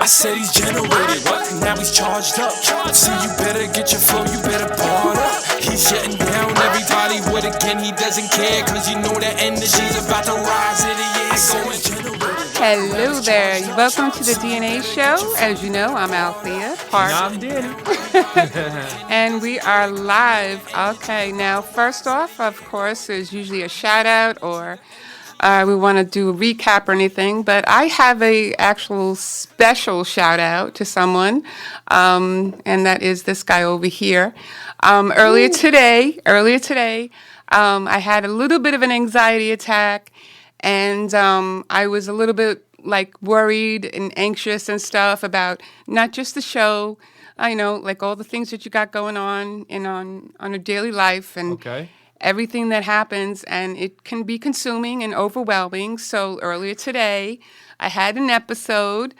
I said he's generated, what? Now he's charged up. See, you better get your flow, you better bar up. He's shutting down everybody with again, he doesn't care, cause you know that energy's about to rise in the air. Going generated. Hello there. Welcome to the DNA show. As you know, I'm Althea Park. And I'm Danny. And we are live. Okay, now first off, of course, there's usually a shout out or we want to do a recap or anything, but I have a actual special shout out to someone, and that is this guy over here. Earlier today, I had a little bit of an anxiety attack, and I was a little bit like worried and anxious and stuff about not just the show, like all the things that you got going on on a daily life and everything that happens, and it can be consuming and overwhelming. So earlier today, I had an episode,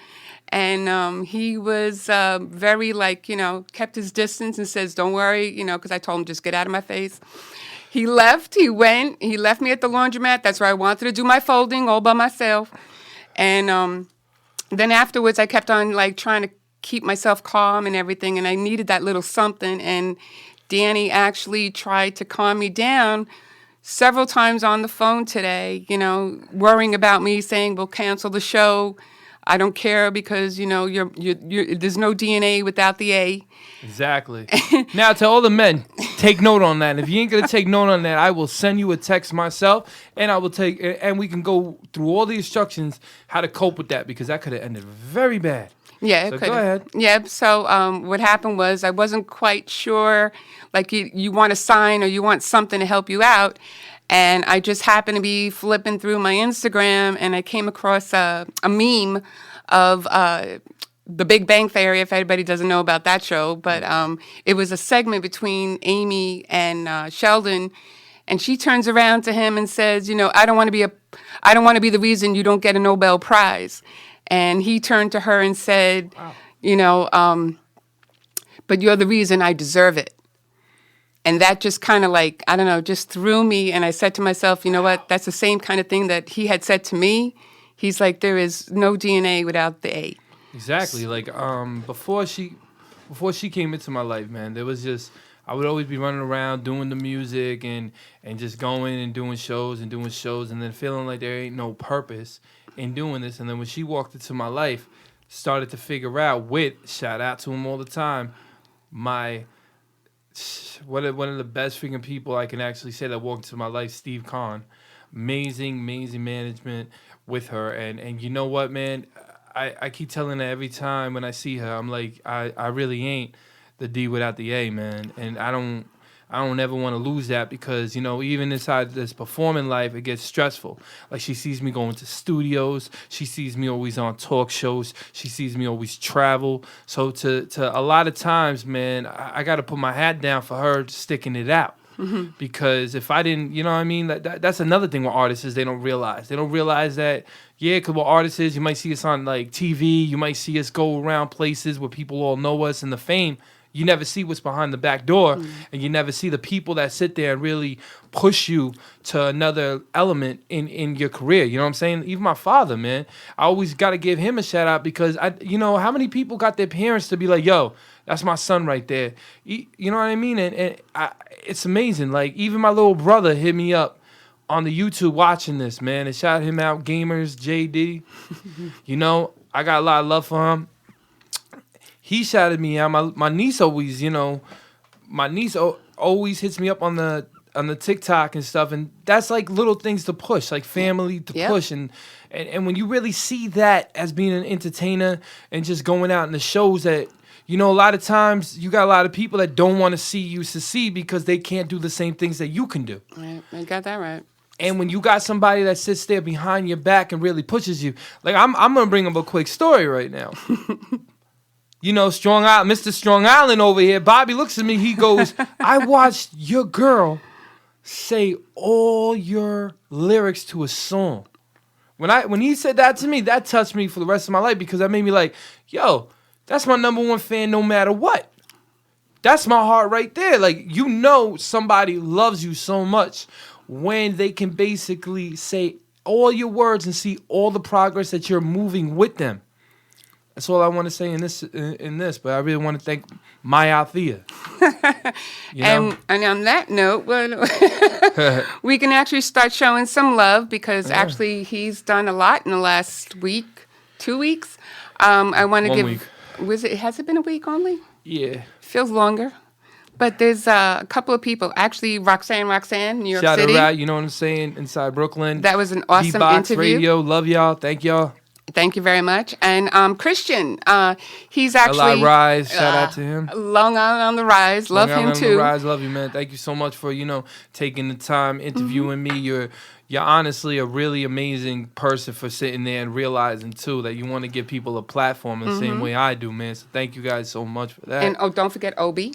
and he was very kept his distance and says, "Don't worry," because I told him just get out of my face. He left. He went. He left me at the laundromat. That's where I wanted to do my folding all by myself. And then afterwards, I kept on trying to keep myself calm and everything, and I needed that little something. And Danny actually tried to calm me down several times on the phone today, worrying about me, saying, "We'll cancel the show. I don't care because, you're there's no DNA without the A." Exactly. Now, to all the men, take note on that. If you ain't going to take note on that, I will send you a text myself, and and we can go through all the instructions how to cope with that, because that could have ended very bad. Yeah, so it could. Go ahead. Yeah, so what happened was I wasn't quite sure, you want a sign or you want something to help you out, and I just happened to be flipping through my Instagram, and I came across a meme of The Big Bang Theory, if anybody doesn't know about that show, but it was a segment between Amy and Sheldon, and she turns around to him and says, I don't want to be the reason you don't get a Nobel Prize. And he turned to her and said, wow. But you're the reason I deserve it. And that just kind of just threw me. And I said to myself, you know what? That's the same kind of thing that he had said to me. He's like, there is no DNA without the A. Exactly. Before she came into my life, man, there was just, I would always be running around doing the music and just going and doing shows and then feeling like there ain't no purpose in doing this. And then when she walked into my life, started to figure out shout out to him all the time, one of the best freaking people I can actually say that walked into my life, Steve Kahn. Amazing management with her. And you know what, man? I keep telling her every time when I see her, I'm like, I really ain't the D without the A, man. And I don't ever want to lose that, because, even inside this performing life, it gets stressful. Like, she sees me going to studios. She sees me always on talk shows. She sees me always travel. So to a lot of times, man, I got to put my hat down for her sticking it out. Mm-hmm. Because if I didn't, you know what I mean? That's another thing with artists is they don't realize. They don't realize that, because what artists is, you might see us on TV. You might see us go around places where people all know us and the fame. You never see what's behind the back door, and you never see the people that sit there and really push you to another element in your career. You know what I'm saying? Even my father, man, I always got to give him a shout out, because how many people got their parents to be like, yo, that's my son right there. You know what I mean? And it's amazing. Even my little brother hit me up on the YouTube watching this, man, and shout him out, Gamers JD. I got a lot of love for him. He shouted me out. My niece always, always hits me up on the TikTok and stuff, and that's little things to push, family to push, and when you really see that as being an entertainer and just going out in the shows that, a lot of times you got a lot of people that don't want to see you succeed because they can't do the same things that you can do. Right, I got that right. And when you got somebody that sits there behind your back and really pushes you, I'm gonna bring up a quick story right now. Strong Island, Mr. Strong Island over here. Bobby looks at me. He goes, "I watched your girl say all your lyrics to a song." When he said that to me, that touched me for the rest of my life, because that made me like, yo, that's my number one fan no matter what. That's my heart right there. Somebody loves you so much when they can basically say all your words and see all the progress that you're moving with them. That's all I want to say in this. But I really want to thank my Althea. And on that note, we can actually start showing some love because actually he's done a lot in the last week, 2 weeks. I want to 1 give. week. Has it been a week only? Yeah. Feels longer. But there's a couple of people. Actually, Roxanne, New York Shout City. out, you know what I'm saying? Inside Brooklyn. That was an awesome D-Box interview. Radio, love y'all. Thank y'all. Thank you very much. And Christian, he's actually... L.I. Rise, shout out to him. Long Island on the Rise. Love him, too. On the Rise, love you, man. Thank you so much for, taking the time, interviewing me. You're honestly a really amazing person for sitting there and realizing, too, that you want to give people a platform the same way I do, man. So thank you guys so much for that. And don't forget Obi.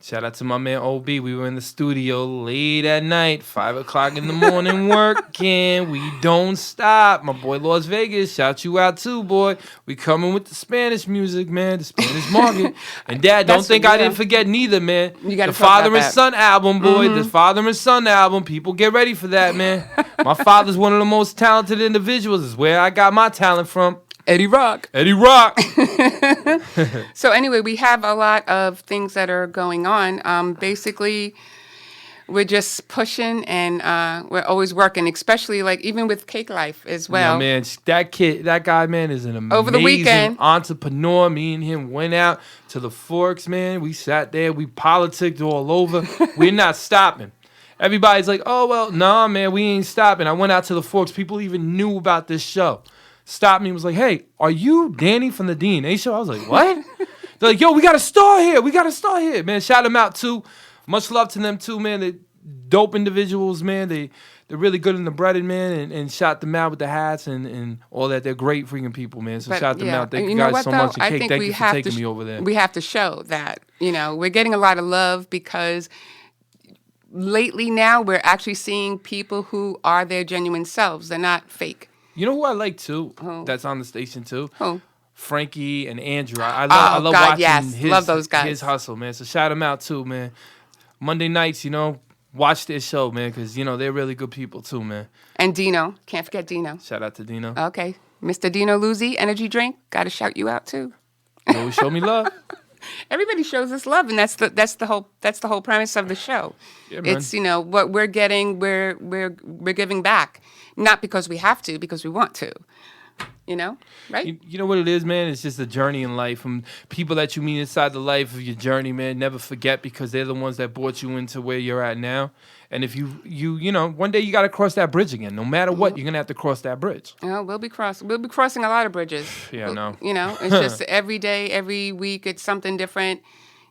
Shout out to my man OB. We were in the studio late at night, 5 o'clock in the morning working. We don't stop. My boy Las Vegas, shout you out too, boy. We coming with the Spanish music, man, the Spanish market. And Dad, don't think I didn't forget neither, man. You the Father and Son album, boy. The Father and Son album. People get ready for that, man. My father's one of the most talented individuals. Is where I got my talent from. Eddie Rock. So anyway, we have a lot of things that are going on. Basically, we're just pushing and we're always working, especially like even with Cake Life as well. Yeah, man, that guy, man, is an amazing Over the weekend. entrepreneur. Me and him went out to the Forks, man. We sat there, we politicked all over. We're not stopping. Everybody's like, oh, well, nah, man, we ain't stopping. I went out to the Forks. People even knew about this show. Stopped me and was like, hey, are you Danny from the DNA show? I was like, what? They're like, yo, we got a star here. Man, shout them out, too. Much love to them, too, man. They're dope individuals, man. They're really good in the breaded, man, and shout them out with the hats and all that. They're great freaking people, man. So shout them out. Thank you guys so much. And Kate, thank you for taking me over there. We have to show that, we're getting a lot of love because lately now we're actually seeing people who are their genuine selves. They're not fake. You know who I like too? Who? That's on the station too. Who? Frankie and Andrew. I love watching love those guys. his hustle, man. So shout them out too, man. Monday nights, watch their show, man, because they're really good people too, man. And Dino, can't forget Dino. Shout out to Dino. Okay, Mr. Dino Luzzi, energy drink. Got to shout you out too. You always show me love. Everybody shows us love, and that's the whole premise of the show. Yeah, man. It's what we're getting, we're giving back, not because we have to, because we want to. Right? You know what it is, man? It's just a journey in life. From people that you meet inside the life of your journey, man, never forget because they're the ones that brought you into where you're at now. And if you one day you got to cross that bridge again. No matter what, you're going to have to cross that bridge. We'll be crossing a lot of bridges. Yeah, I know. It's just every day, every week, it's something different.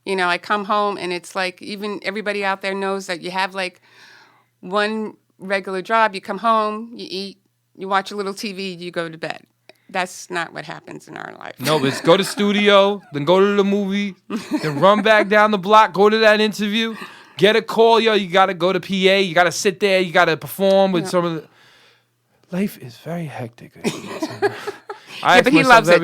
I come home and it's like even everybody out there knows that you have like one regular job. You come home, you eat, you watch a little TV, you go to bed. That's not what happens in our life. No, but it's go to studio, then go to the movie, then run back down the block, go to that interview, get a call, you got to go to PA, you got to sit there, you got to perform with some of the... Life is very hectic. But he loves it.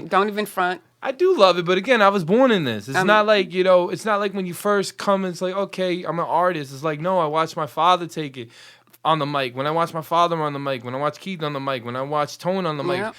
Don't even front. I do love it, but again, I was born in this. It's not like, it's not like when you first come, it's like, okay, I'm an artist. It's like, no, I watched my father take it on the mic. When I watched my father on the mic, when I watched Keith on the mic, when I watched Tone on the mic,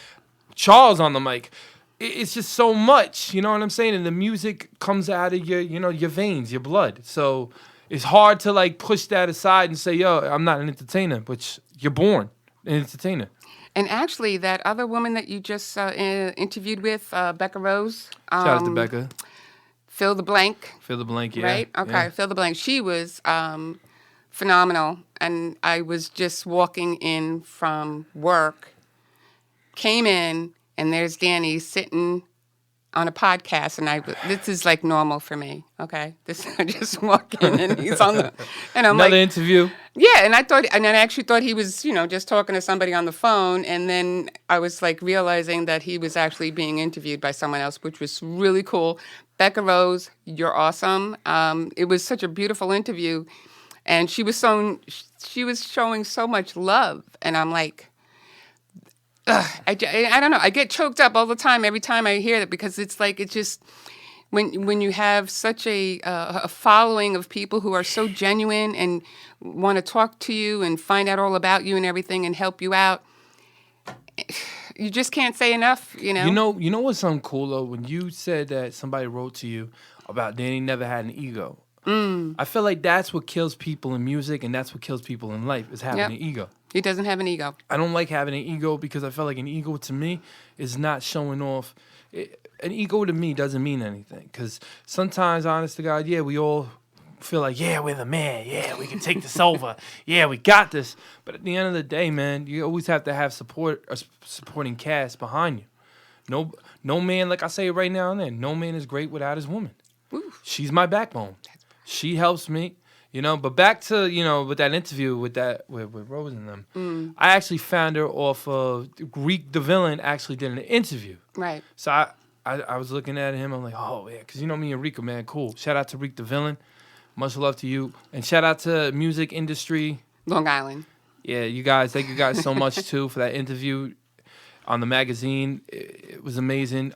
Charles on the mic, it's just so much, you know what I'm saying? And the music comes out of your veins, your blood. So it's hard to like push that aside and say, yo, I'm not an entertainer, but you're born an entertainer. And actually, that other woman that you just interviewed with, Becca Rose. Shout out to Becca. Fill the blank. Fill the blank, yeah. Right? Okay, yeah. Fill the blank. She was phenomenal. And I was just walking in from work, came in, and there's Danny sitting on a podcast, and this is like normal for me, okay? I just walk in, and he's on the, and I'm another like, interview. Yeah, and I actually thought he was, just talking to somebody on the phone, and then I was like realizing that he was actually being interviewed by someone else, which was really cool. Becca Rose, you're awesome. It was such a beautiful interview. And she was showing so much love, and I'm like, I don't know. I get choked up all the time every time I hear that because it's just when you have such a following of people who are so genuine and want to talk to you and find out all about you and everything and help you out. you just can't say enough, you know? You know what's something cool though? When you said that somebody wrote to you about they ain't never had an ego. I feel like that's what kills people in music, and that's what kills people in life is having Yep. an ego. He doesn't have an ego. I don't like having an ego because I feel like an ego to me is not showing off. An ego to me doesn't mean anything because sometimes, honest to God, yeah, we all feel like, yeah, we're the man. Yeah, we can take this over. Yeah, we got this. But at the end of the day, man, you always have to have a supporting cast behind you. No man, like I say right now and then, no man is great without his woman. Oof. She's my backbone. She helps me, but back to, with that interview with Rose and them, I actually found her off of Reek the Villain actually did an interview. Right. So I was looking at him, I'm like, oh, yeah, because me and Reek are, man, cool. Shout out to Reek the Villain. Much love to you. And shout out to Music Industry. Long Island. Yeah, you guys, thank you guys so much, too, for that interview on the magazine. It was amazing.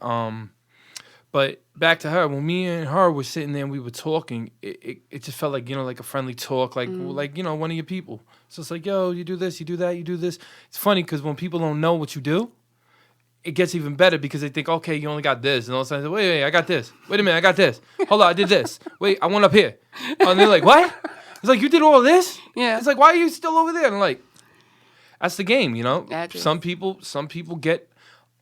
But back to her, when me and her were sitting there and we were talking, it just felt like, like a friendly talk, like one of your people. So it's like, yo, you do this, you do that, you do this. It's funny because when people don't know what you do, it gets even better because they think, okay, you only got this. And all of a sudden, wait, I got this. Wait a minute, I got this. Hold on, I did this. Wait, I went up here. And they're like, what? It's like, you did all this? Yeah. It's like, why are you still over there? And I'm like, that's the game, That's it. Some people get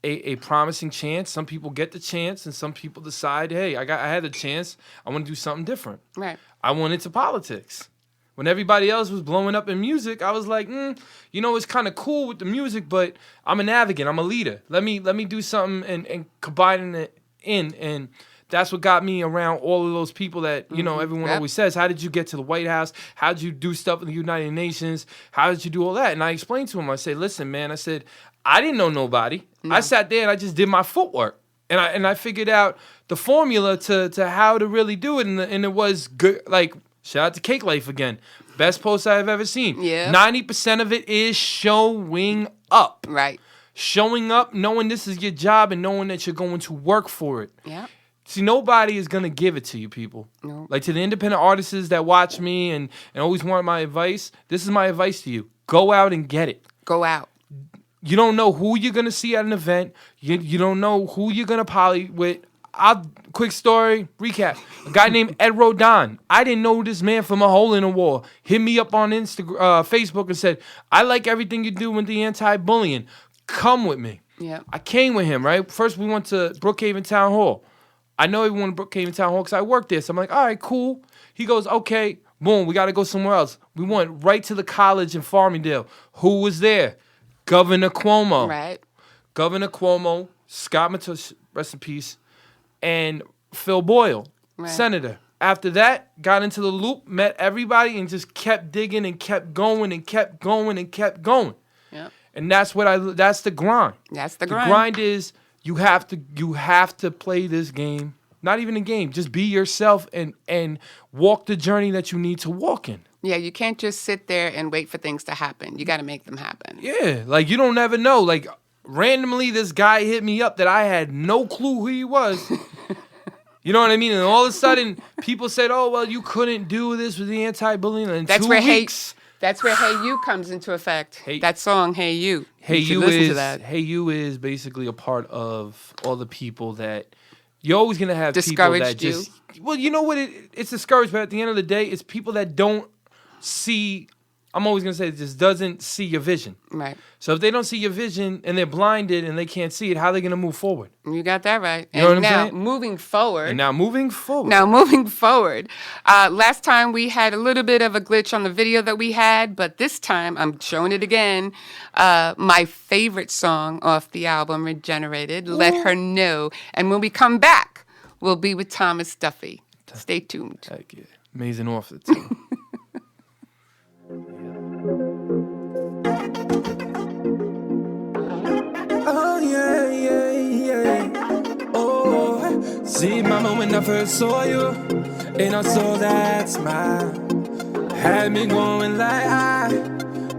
a promising chance. Some people get the chance, and some people decide, hey, I had the chance. I want to do something different. Right. I went into politics. When everybody else was blowing up in music, I was like, it's kind of cool with the music, but I'm an advocate. I'm a leader. Let me do something and combine it in. And that's what got me around all of those people that, everyone always says, how did you get to the White House? How did you do stuff in the United Nations? How did you do all that? And I explained to him, I said, listen, man, I didn't know nobody. No. I sat there and I just did my footwork. And I figured out the formula to how to really do it. And it was good. Like, shout out to Cake Life again. Best post I've ever seen. Yeah. 90% of it is showing up. Right. Showing up, knowing this is your job and knowing that you're going to work for it. Yeah. See, nobody is going to give it to you, people. No. Like to the independent artists that watch me and always want my advice, this is my advice to you. Go out and get it. Go out. You don't know who you're going to see at an event. You don't know who you're going to poly with. Quick story, recap. A guy named Ed Rodon. I didn't know this man from a hole in a wall. Hit me up on Facebook and said, I like everything you do with the anti-bullying. Come with me. Yeah. I came with him, right? First, we went to Brookhaven Town Hall. I know everyone in Brookhaven Town Hall because I worked there. So I'm like, all right, cool. He goes, okay, boom, we got to go somewhere else. We went right to the college in Farmingdale. Who was there? Governor Cuomo. Right. Governor Cuomo, Scott Matush, rest in peace, and Phil Boyle, Right. senator. After that, got into the loop, met everybody, and just kept digging and kept going and kept going and kept going. Yep. And that's that's the grind. That's the The grind. grind is you have to play this game. Not even a game. Just be yourself and walk the journey that you need to walk in. Yeah, you can't just sit there and wait for things to happen. You got to make them happen. Yeah, like you don't ever know. Like randomly, this guy hit me up that I had no clue who he was. You know what I mean? And all of a sudden, people said, "Oh, well, you couldn't do this with the anti-bullying." In That's 2 where weeks, That's where "Hey You" comes into effect. That song, "Hey You." Hey should You listen is to that. Hey You is basically a part of all the people that you're always gonna have people Discouraged that just well, you know what it's discouraged, but at the end of the day, it's people that don't see. I'm always gonna say it just doesn't see your vision. Right. So if they don't see your vision and they're blinded and they can't see it, how are they gonna move forward? You got that right. You know what I'm now, saying? moving forward. And now moving forward. Last time we had a little bit of a glitch on the video that we had, but this time I'm showing it again. My favorite song off the album, Regenerated, Let Her Know. And when we come back, we'll be with Thomas Duffy. Stay tuned. Heck yeah. Amazing author too. Oh, yeah, yeah, yeah. Oh, see, mama, when I first saw you, and I saw that smile, had me going like, I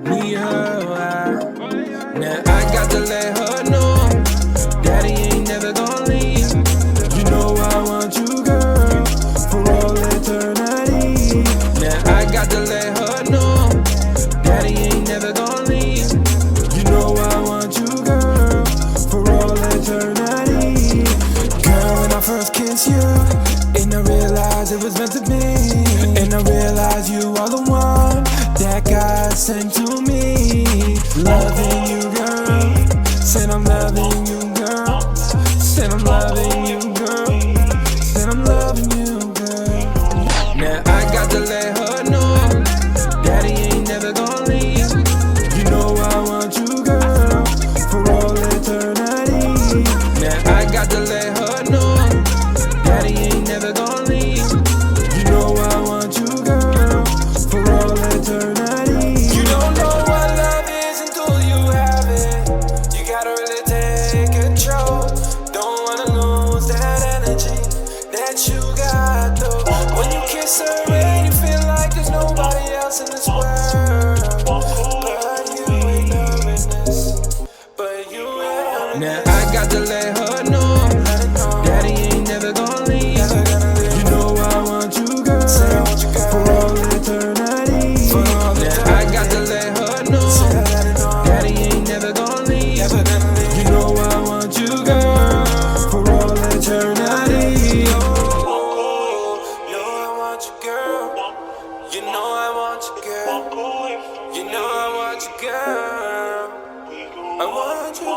need her. Now I got to let her know, daddy ain't never gonna leave. You know I want you, girl, for all eternity. Now I got to let her know, daddy ain't never gonna leave. You know I want you, girl, it was meant to be. And I realized you are the one that God sent to me. Loving you, girl. Said I'm loving you, girl. Said I'm loving you, girl. Said I'm loving you, girl. Now I got to let her know Daddy ain't never gonna leave. You know I want you, girl, for all eternity. Now I got to let her know Daddy ain't never gonna leave. You know I want you, girl, for all eternity. You don't know what love is until you have it. You gotta really take control. Don't wanna lose that energy that you got though. When you kiss her and you feel like there's nobody else in this world, but you ain't loving this. But you ain't. Now I got to let her know Daddy ain't never gonna leave. You know I want you, girl, for all eternity. Now I got to let her know Daddy ain't never gonna leave. You know I want you, girl, for all eternity. Oh, you know I want you, girl. You know I want you, girl. You know I want you, girl. I want you.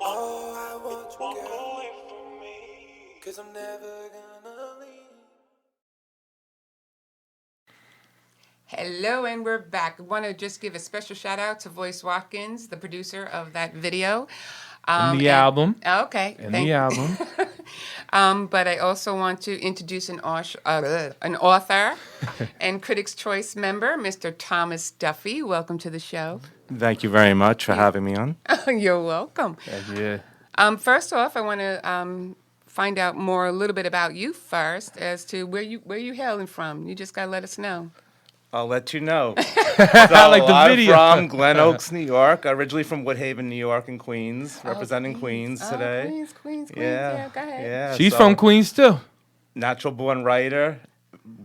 Oh, I want you, girl. 'Cause I'm never gonna leave. Hello, and we're back. I want to just give a special shout out to Voice Watkins, the producer of that video. In the album. Okay. In the album. But I also want to introduce an author and Critics' Choice member, Mr. Thomas Duffy. Welcome to the show. Thank you very much for having me on. You're welcome. Yeah. First off, I want to find out a little bit about you first, as to where you hailing from. You just gotta let us know. I'll let you know. I like the video. I'm from Glen Oaks, New York. Originally from Woodhaven, New York, and Queens, representing Queens today. Queens. Yeah, Go ahead. yeah. She's so, from Queens too. Natural born writer.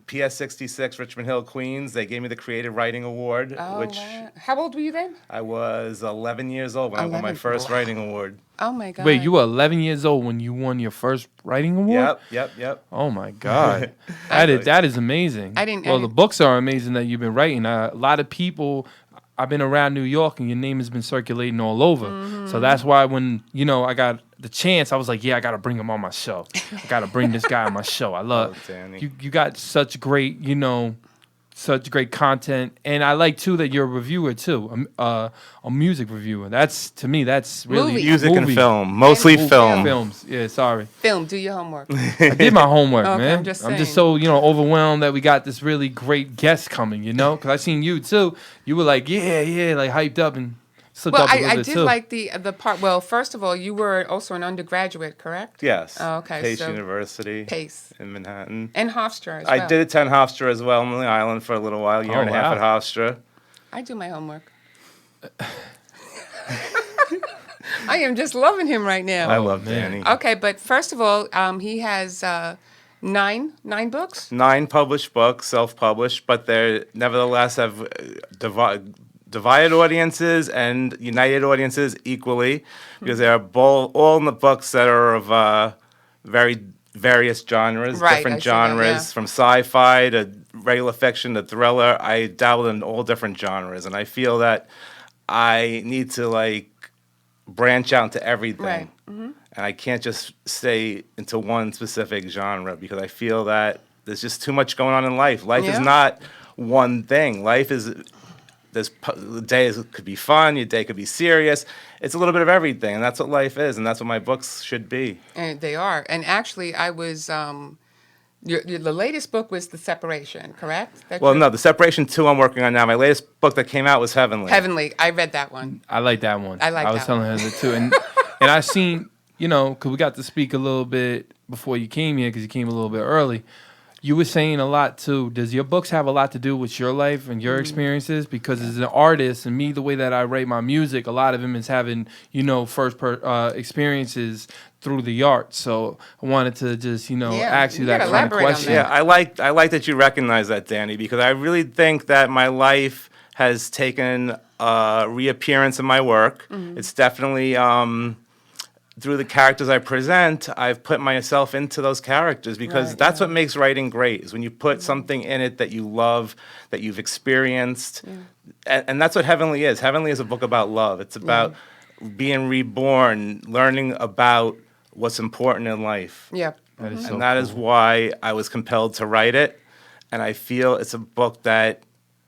PS 66, Richmond Hill, Queens. They gave me the Creative Writing Award, which Wow. How old were you then? I was 11 years old when I won my 11. first writing award. Oh my God. Wait, you were 11 years old when you won your first writing award? Yep. Oh my God, that is amazing. The books are amazing that you've been writing. A lot of people. I've been around New York, and your name has been circulating all over. Mm-hmm. So that's why when I got the chance, I was like, yeah, I got to bring him on my show. I got to bring this guy on my show. I love Danny. you. Got such great, such great content, and I like too that you're a reviewer too, a music reviewer. That's to me, that's really Movie. Music and film, mostly film. Films. Yeah, sorry. Film. Do your homework. I did my homework, Okay, man. I'm just so overwhelmed that we got this really great guest coming. Because I seen you too. You were like, yeah, like hyped up and slipped Well, up a little I bit did too. like the part. Well, first of all, you were also an undergraduate, correct? Yes. Oh, okay. Pace So University. Pace. In Manhattan. And Hofstra as well. I did attend Hofstra as well on the island for a little while, year and a half at wow. Hofstra. I do my homework. I am just loving him right now. I love man. Danny. Okay, but first of all, he has nine books. 9 published books, self-published, but they nevertheless have divided audiences and united audiences equally, because they are all in the books that are of very various genres, Right, I different see that, genres, yeah. from sci-fi to regular fiction to thriller. I dabbled in all different genres, and I feel that I need to branch out into everything. Right. Mm-hmm. And I can't just stay into one specific genre, because I feel that there's just too much going on in life. Life is Yeah. not one thing. Life is, the day could be fun, your day could be serious. It's a little bit of everything, and that's what life is, and that's what my books should be. And they are. And actually, I was. The latest book was The Separation, correct? No, The Separation 2 I'm working on now. My latest book that came out was Heavenly. Heavenly. I read that one. I like that one. I like I was that telling her that too, and I seen because we got to speak a little bit before you came here, because you came a little bit early. You were saying a lot too. Does your books have a lot to do with your life and your experiences? Because as an artist, and me, the way that I write my music, a lot of them is having experiences through the art. So I wanted to just ask you you that gotta kind of elaborate on question. that. Yeah, I like that you recognize that, Danny, because I really think that my life has taken a reappearance in my work. Mm-hmm. It's definitely through the characters I present, I've put myself into those characters because Right, that's yeah. what makes writing great, is when you put something in it that you love, that you've experienced. And that's what Heavenly is. Heavenly is a book about love. It's about being reborn, learning about what's important in life. Yeah. That is so And that is cool. why I was compelled to write it. And I feel it's a book that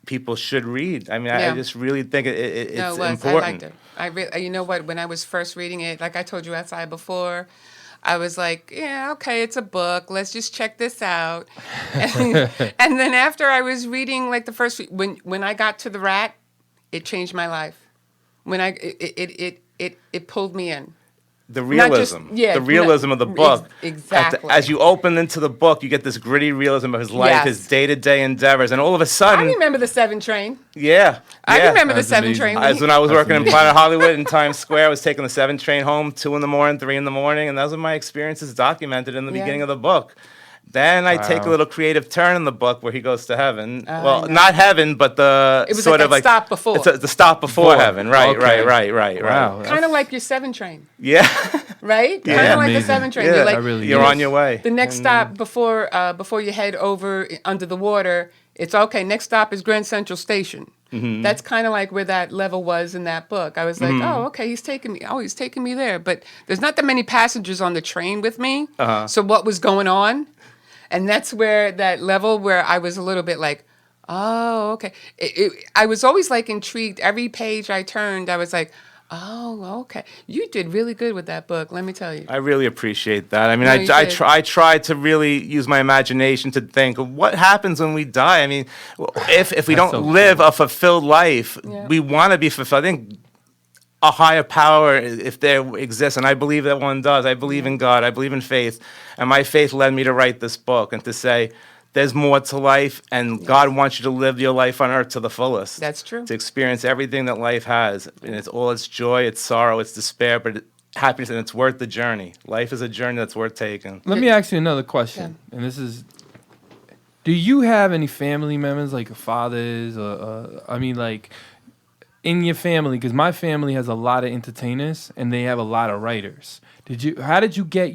people should read. I mean, I Yeah. just really think it's No, it was. important. I liked it. You know what? When I was first reading it, like I told you outside before, I was like, yeah, okay, it's a book. Let's just check this out. And then after I was reading, like the first, when I got to the rat, it changed my life. When it pulled me in. The Not just- realism, yeah, the realism of the book. exactly. As you open into the book, you get this gritty realism of his life, Yes. his day-to-day endeavors, and all of a I sudden, remember the 7 train. yeah, I yeah. remember the That's 7 amazing. train. As when I was That's working in amazing. Planet Hollywood in Times Square, I was taking the 7 train home, 2 in the morning, 3 in the morning, and those are my experiences documented in the Yeah. beginning of the book. Then I take a Wow. little creative turn in the book where he goes to heaven. I Well, know. not heaven, but the It was sort like of that like stop before. It's the stop before heaven. Right, Okay. right. Wow. Kind of like your 7 train, Yeah, right? Yeah. Kind of like the Amazing. 7 train. Yeah. You're like, That really you're is. on your way. the next stop before you head over under the water, it's okay. Next stop is Grand Central Station. Mm-hmm. That's kind of like where that level was in that book. I was like, oh, okay, he's taking me. Oh, he's taking me there. But there's not that many passengers on the train with me. So what was going on? And that's where that level where I was a little bit like, oh, okay. I was always like intrigued. Every page I turned, I was like, oh, okay. You did really good with that book. Let me tell you. I really appreciate that. I mean, No, you I did. I try to really use my imagination to think of what happens when we die. I mean, if we don't so live a fulfilled life, Yeah. we want to be fulfilled. I think a higher power, if there exists, and I believe that one does. I believe in God. I believe in faith, and my faith led me to write this book and to say, there's more to life, and God wants you to live your life on earth to the fullest. That's true. To experience everything that life has, and it's all its joy, its sorrow, its despair, but happiness, and it's worth the journey. Life is a journey that's worth taking. Let me ask you another question, and this is: do you have any family members, like fathers, or I mean, like in your family? Because my family has a lot of entertainers, and they have a lot of writers. How did you get,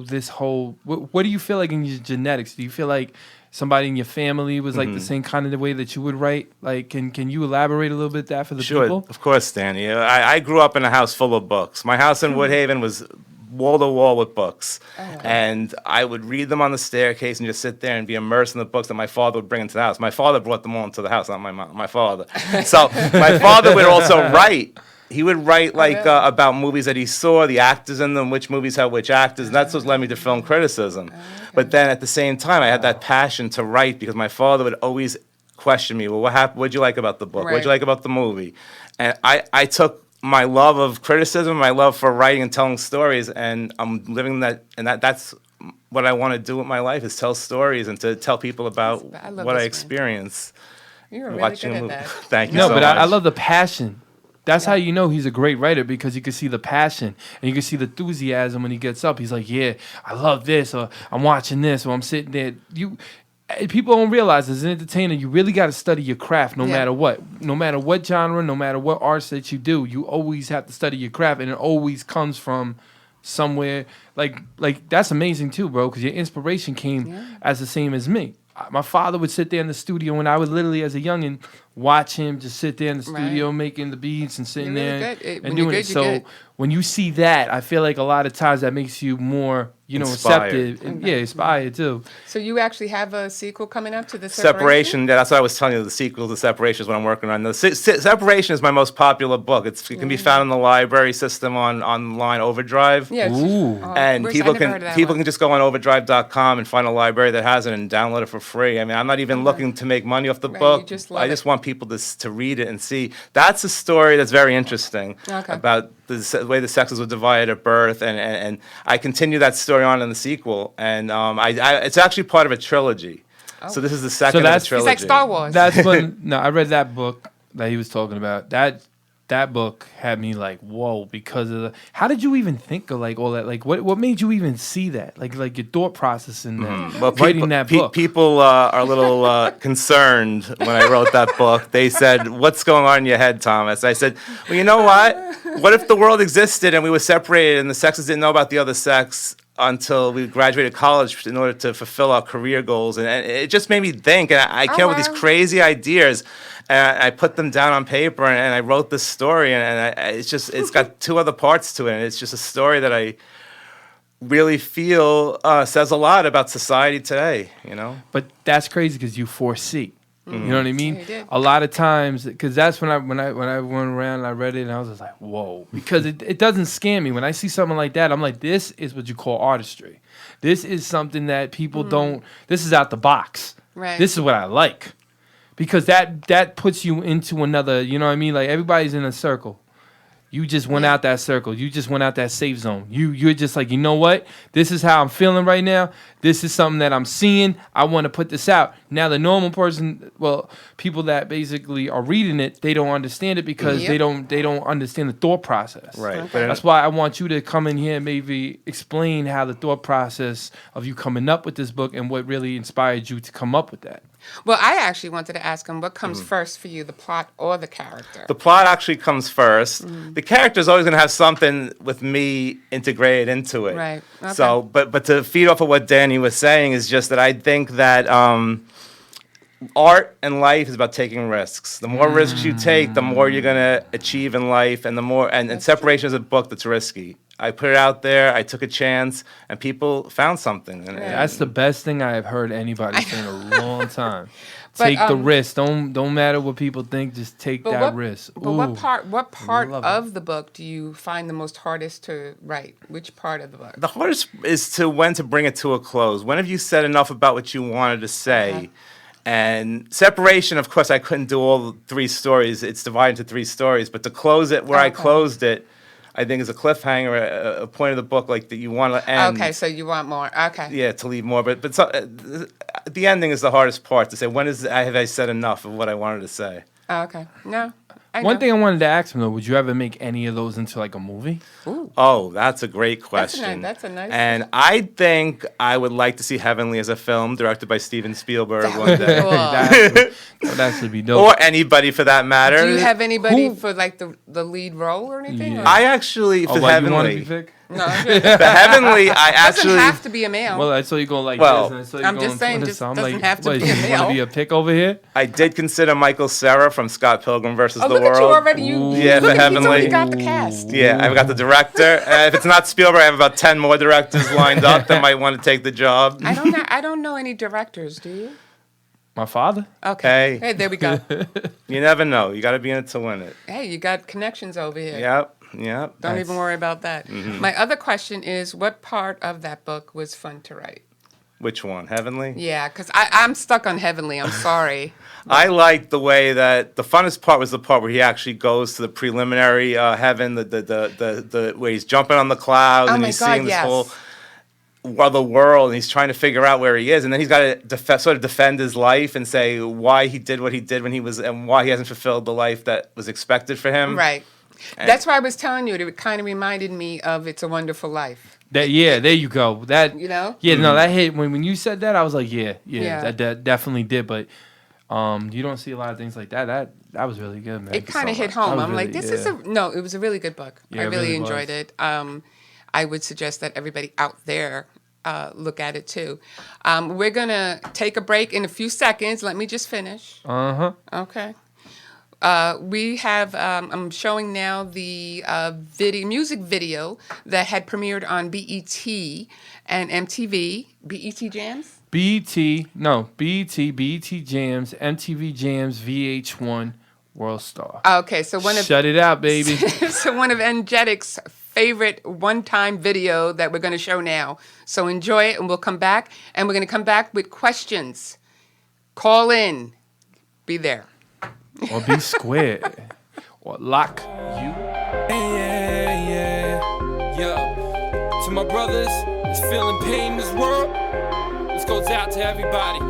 this whole? What do you feel like in your genetics? Do you feel like somebody in your family was like the same kind of the way that you would write? Like, can you elaborate a little bit that for the Sure, people? of course, Danny. I grew up in a house full of books. My house in Woodhaven was wall to wall with books, and I would read them on the staircase and just sit there and be immersed in the books that my father would bring into the house. My father brought them all into the house, not my mom. My father. So my father would also write. He would write about movies that he saw, the actors in them, which movies had which actors, and that's what led me to film criticism. But then at the same time, I had that passion to write because my father would always question me. Well, what happened? What'd you like about the book? What'd you Right. like about the movie? And I took my love of criticism, my love for writing and telling stories, and I'm living that. And that's what I want to do with my life, is tell stories and to tell people about I love what I this man. experience. You're really Watching good a at movie. that. Thank you No, so but much. I love the passion. That's how you know he's a great writer, because you can see the passion and you can see the enthusiasm when he gets up. He's like, "Yeah, I love this," or "I'm watching this," or "I'm sitting there." People don't realize as an entertainer, you really got to study your craft, no Yeah. matter what, no matter what genre, no matter what arts that you do. You always have to study your craft, and it always comes from somewhere. Like that's amazing too, bro, because your inspiration came as the same as me. My father would sit there in the studio, and I would literally, as a youngin, watch him just sit there in the studio making the beats and sitting You're really there good. and When you're doing it. good, you're So good. when you see that, I feel like a lot of times that makes you more, Inspired. receptive. And, inspired too. So you actually have a sequel coming up to the Separation, yeah, that's what I was telling you. The sequel to Separation is what I'm working on. The Separation is my most popular book. It can be found in the library system on online Overdrive. Yeah. Ooh. And I people never heard of that can one. just go on overdrive.com and find a library that has it and download it for free. I mean, I'm not even looking to make money off the Right, book. you just love I it. just want people to read it and see. That's a story that's very interesting Okay. about the way the sexes were divided at birth, and I continue that story on in the sequel, and it's actually part of a trilogy. So this is the second of that's- the It's trilogy. It's like Star Wars. That's when I read that book that he was talking about. That that book had me like, whoa, because of the. How did you even think of like all that? Like, what made you even see that? Like your thought process in that, Well, writing that book. people are a little concerned when I wrote that book. They said, "What's going on in your head, Thomas?" I said, "Well, you know what? What if the world existed and we were separated and the sexes didn't know about the other sex until we graduated college in order to fulfill our career goals?" And it just made me think. And I came up with these crazy ideas. And I put them down on paper, and I wrote this story, and it's got two other parts to it, and it's just a story that I really feel says a lot about society today, you know? But that's crazy because you foresee. You know what I mean? Yeah, you did. A lot of times, because that's when I went around and I read it, and I was just like, whoa. Because it doesn't scare me. When I see something like that, I'm like, this is what you call artistry. This is something that people don't, this is out the box. Right. This is what I like. Because that puts you into another, you know what I mean? Like everybody's in a circle. You just went out that circle. You just went out that safe zone. You're just like, you know what? This is how I'm feeling right now. This is something that I'm seeing. I want to put this out. Now the normal person, well, people that basically are reading it, they don't understand it because they don't understand the thought process. Right. Okay. That's why I want you to come in here and maybe explain how the thought process of you coming up with this book and what really inspired you to come up with that. Well, I actually wanted to ask him what comes first for you, the plot or the character? The plot actually comes first. The character is always going to have something with me integrated into it. Right. Okay. So, but to feed off of what Danny was saying is just that I think that art and life is about taking risks. The more risks you take, the more you're going to achieve in life, and the more and separation is a book that's risky. I put it out there, I took a chance, and people found something. And That's the best thing I have heard anybody say in a long time. But, Take the risk. Don't matter what people think. Just take that risk. But Ooh, what part love it. of the book do you find the most hardest to write? Which part of the book? the hardest is when to bring it to a close. When have you said enough about what you wanted to say? And separation, of course, I couldn't do all three stories. It's divided into three stories. But to close it where I closed it, I think is a cliffhanger, a point of the book like that you want to end. Okay, so you want more. Okay. Yeah, to leave more. But the ending is the hardest part to say. When have I said enough of what I wanted to say? Okay. No. One thing I wanted to ask him though, would you ever make any of those into like a movie? Ooh. Oh, that's a great question. That's a nice And I think I would like to see Heavenly as a film directed by Steven Spielberg That one would be day. cool. That would actually be dope. Or anybody for that matter. Do you have anybody for like the lead role or anything? Yeah. Or? I actually, for like, you want to be Heavenly, Vic? No. for Heavenly, I Doesn't actually, have to be a male. Well, I saw you going like Well, this. And I saw you I'm going just saying, this. just I'm doesn't like, have to what, be a you want male. to be a pick over here? I did consider Michael Cera from Scott Pilgrim versus oh, the look World. at you already. Yeah, for look at, he's already Heavenly. got the cast. Yeah, I've got the director. If it's not Spielberg, I have about 10 more directors lined up that might want to take the job. I don't know any directors. Do you? My father. Okay. Hey. Hey, there we go. You never know. You got to be in it to win it. Hey, you got connections over here. Yep. Don't even worry about that. My other question is, what part of that book was fun to write? Which one? Heavenly? Yeah, because I'm stuck on Heavenly. I'm sorry. I liked the way that the funnest part was the part where he actually goes to the preliminary heaven, the where he's jumping on the clouds Oh and my he's God, seeing this yes. whole other world, and he's trying to figure out where he is, and then he's got to sort of defend his life and say why he did what he did when he was, and why he hasn't fulfilled the life that was expected for him. Right. That's why I was telling you. It kind of reminded me of It's a Wonderful Life. There you go. That You know? Yeah, no, that hit when you said that. I was like, yeah, Yeah. that definitely did. But you don't see a lot of things like that. That was really good, man. It kind of hit That home. was I'm like, really- this is it was a really good book. Yeah, I it really really enjoyed was. it. I would suggest that everybody out there look at it too. We're gonna take a break in a few seconds. Let me just finish. Okay. We have. I'm showing now the music video that had premiered on BET and MTV. BET Jams. BET Jams, MTV Jams, VH1, World Star. Okay, so Shut it out, baby. So one of Energetic's favorite one-time video that we're going to show now. So enjoy it, and we'll come back, and we're going to come back with questions. Call in. Be there. Or be square. Or lock you. Yeah. To my brothers that's feeling pain in this world, this goes out to everybody.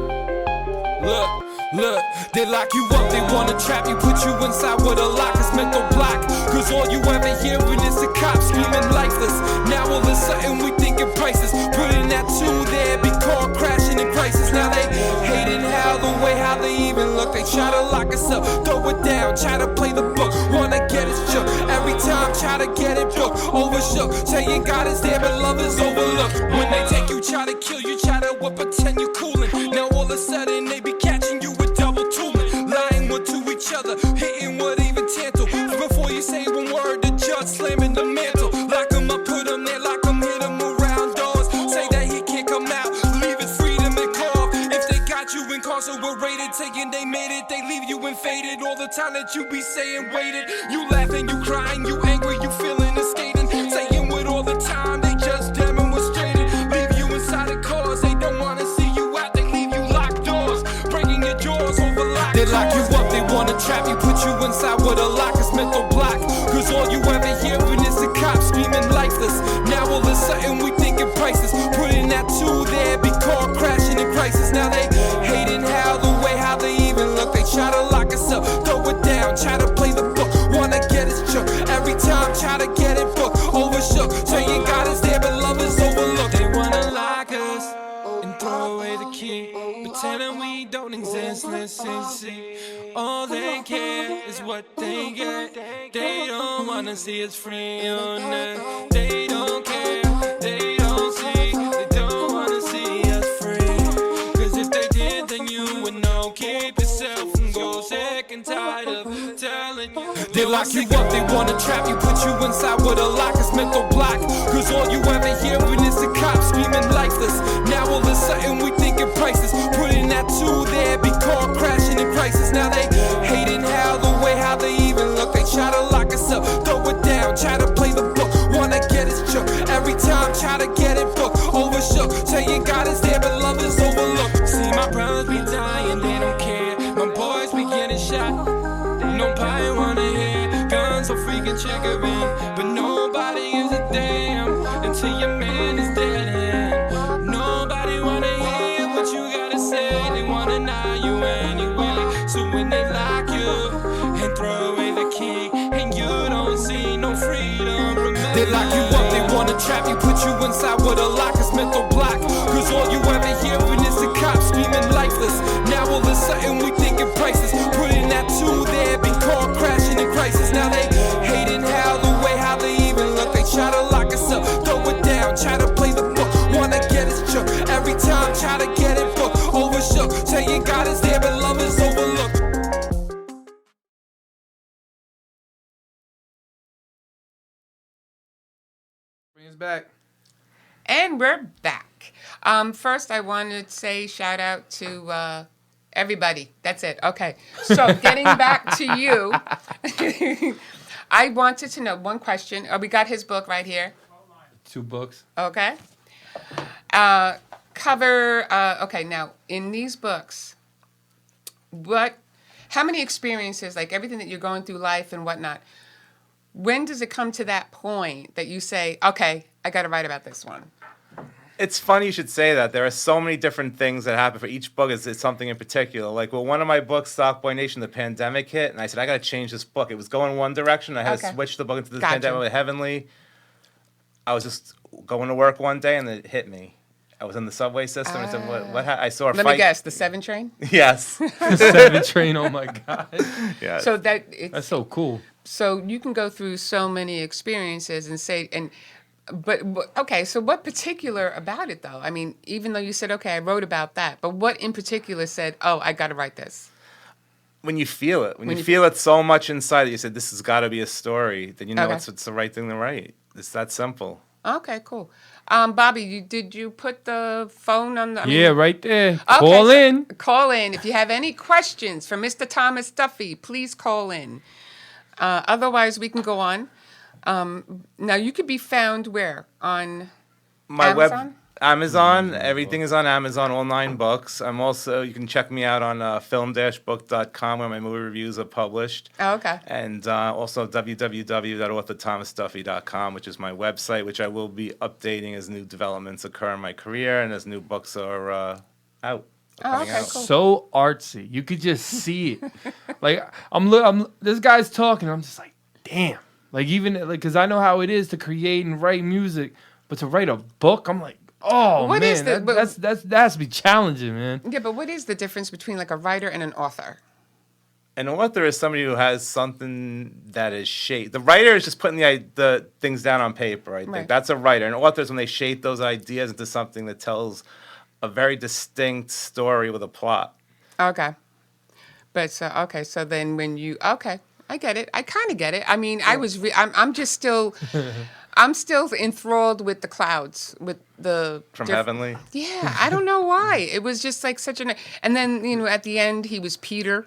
Look, Look, they lock you up, they wanna trap you, put you inside with a lock, it's mental block. Cause all you ever hearing is the cops screaming lifeless. Now all of a sudden we thinking prices. Putting that two there, be car crashing in crisis. Now they hating how the way how they even look. They try to lock us up, throw it down, try to play the book. Wanna get us shook, every time try to get it booked. Overshook, saying God is there but love is overlooked. When they take you, try to kill you, try to pretend you coolin'. Now all of a sudden they be catching you with double tooling. Lying one to each other, hitting what even tantal. Before you say one word, the judge slamming the mantle. Lock him up, put him there, lock him, hit him around doors. Say that he can't come out, leave his freedom and call. If they got you incarcerated, taking they made it, they leave you infaded. All the time that you be saying waited, you laughing, you crying, you angry, you feeling and skating. Saying with all the time, they just demonstrated. Leave you inside the cars, they don't wanna see you out, they leave you locked doors, breaking your jaws over locked. They lock you up, they wanna trap you, put you inside with a lock, it's mental block. Cause all you ever hearing is the cops screaming lifeless. Now all of a sudden we thinking prices. Putting that two there, be car crashing in crisis. Now they hating how the way how they even look. They try to lock us up, throw it down, try to play the book. Wanna get us shook, every time try to get it booked. Overshook, saying God is there but love is overlooked. They wanna lock us and throw away the key, pretending we don't exist. Listen, see, all they care is what they get. They don't wanna see us free on that. They don't care, they don't see, they don't wanna see us free. Cause if they did, then you would know. Keep yourself and go sick and tired of telling you. They lock you up, they wanna trap you, put you inside with a lock, it's mental block. Cause all you ever hearing is the cops screaming lifeless. Now all of a sudden we thinking prices. Putting that two there, be car crashing in crisis. Now they hating how the way how they even look. They try to lock us up, throw it down, try to play the book. Wanna get us shook, every time try to get it booked. Overshook, saying God is there but love is overlooked. See my brothers be dying, they don't care. My boys be getting shot, nobody wanna hear. Guns so freaking triggering, but nobody gives a damn until your man is dead. And nobody wanna hear what you gotta say. They wanna know you anyway. So when they lock you and throw away the key, and you don't see no freedom, remember. They lock you up, they wanna trap you, put you inside with a lock, it's mental block. Cause all you ever hearing is the cops screaming lifeless. Now all of a sudden we thinking prices. Putting that two there, be car crashing in crisis. Now they hating how the way how they even look. They try to lock us up, throw it down, try to play the book. Wanna get us shook, every time try to get it booked. Overshook, saying God is there but love is overlooked. Bring us back. And we're back. First, I wanted to say shout out to everybody. That's it. Okay. So getting back to you, I wanted to know one question. We got his book right here. 2 books. Okay. Okay, now, in these books, how many experiences, like everything that you're going through life and whatnot, when does it come to that point that you say, okay, I got to write about this one? It's funny you should say that. There are so many different things that happen for each book. It's something in particular. Like, well, one of my books, Stock Boy Nation, the pandemic hit, and I said, I got to change this book. It was going one direction. I had to switch the book into the pandemic with Heavenly. I was just going to work one day, and it hit me. I was in the subway system. I said, what I saw a fight. Let me guess, the 7 train? Yes. The 7 train, oh my God. Yeah. So that's so cool. So you can go through so many experiences and say, but okay, so what particular about it though? I mean, even though you said, okay, I wrote about that, but what in particular said, oh, I got to write this? When you feel it, when you feel it so much inside that you said, this has got to be a story, then you know it's the right thing to write. It's that simple. Okay, cool. Bobby, did you put the phone on the... right there. Okay, Call in. Call in. If you have any questions for Mr. Thomas Duffy, please call in. Otherwise, we can go on. Now, you could be found where? On My Amazon? Amazon. Everything is on Amazon, all 9 books. I'm also, you can check me out on film-book.com where my movie reviews are published. Oh, okay. And also www.authorthomasduffy.com, which is my website, which I will be updating as new developments occur in my career and as new books are out. Oh, okay, cool. So artsy. You could just see it. Like this guy's talking. I'm just like, damn. Like even like because I know how it is to create and write music, but to write a book, I'm like, oh What is man, the- that has to be challenging, man. Yeah, but what is the difference between like a writer and an author? An author is somebody who has something that is shaped. The writer is just putting the things down on paper, I think. Right. That's a writer. An author is when they shape those ideas into something that tells a very distinct story with a plot. Okay. But so then when you I get it. I kind of get it. I mean, I'm just still I'm still enthralled with the clouds, with the From Heavenly? Yeah, I don't know why. It was just like such and then, at the end he was Peter.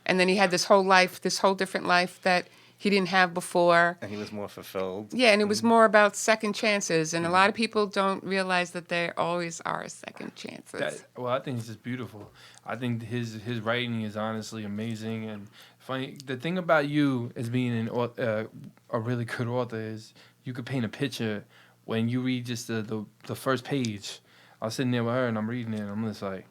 And then he had this whole different life that he didn't have before. And he was more fulfilled. Yeah, and it was more about second chances. And a lot of people don't realize that there always are second chances. I think it's just beautiful. I think his writing is honestly amazing and funny. The thing about you as being a really good author is you could paint a picture when you read just the first page. I was sitting there with her and I'm reading it and I'm just like,